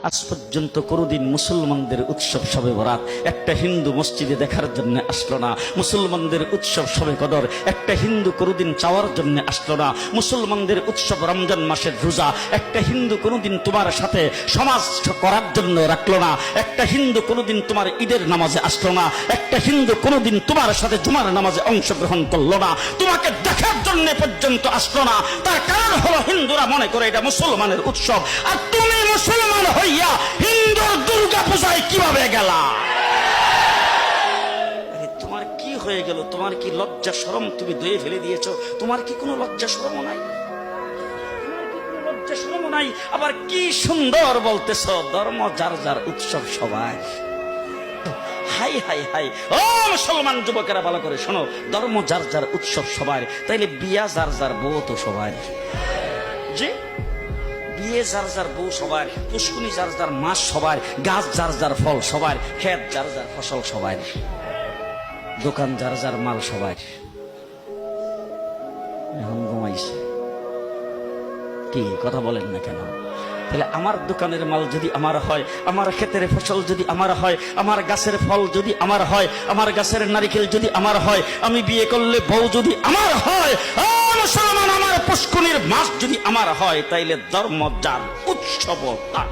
আজ পর্যন্ত কোনোদিন মুসলমানদের উৎসব শবে বরাত একটা হিন্দু মসজিদে দেখার জন্য আসলো না। মুসলমানদের উৎসব শবে কদর একটা হিন্দু কোনোদিন চাওয়ার জন্য আসলো না। মুসলমানদের উৎসব রমজান মাসের রোজা একটা হিন্দু কোনোদিন তোমার সাথে সমাজ করার জন্য রাখলো না। একটা হিন্দু কোনোদিন তোমার ঈদের নামাজে আসলো না। একটা হিন্দু কোনোদিন তোমার সাথে জুমার নামাজে অংশগ্রহণ করলো না। তোমাকে দেখার জন্য পর্যন্ত আসলো না। তার কারণ হলো হিন্দুরা মনে করে এটা মুসলমানের উৎসব, আর তুমি মুসলমান হইয়া হিন্দুর দুর্গা পূজায় কিভাবে গেলা? তোমার কি হয়ে গেল? তোমার কি লজ্জা শরম তুমি ধুয়ে ফেলে দিয়েছো? তোমার কি কোনো লজ্জা শরম নাই? লজ্জা শরম নাই? আবার কি সুন্দর বলতেছ, ধর্ম যার যার উৎসব সবাই। হাই হাই হাই, ও মুসলমান যুবকেরা ভালো করে শোনো, ধর্ম যার যার উৎসব সবার, তাইলে বিয়া যার যার বউ তো সবার। জি, বিয়ে যার যার বউ সবার, পুষ্কুনি যার যার মাস সবার, গাছ যার যার ফল সবার, ক্ষেত যার যার ফসল সবার, দোকান যার যার মাল সবার। এখন ঘুমাইছে কি কথা বলেন না কেন? তাহলে আমার দোকানের মাল যদি আমার হয়, আমার ক্ষেতের ফসল যদি আমার হয়, আমার গাছের ফল যদি আমার হয়, আমার গাছের নারিকেল যদি আমার হয়, আমি বিয়ে করলে বউ যদি আমার হয়, মুসলমান আমার পুষ্কুনির মাস যদি আমার হয়, তাইলে ধর্ম যার উৎসব তার।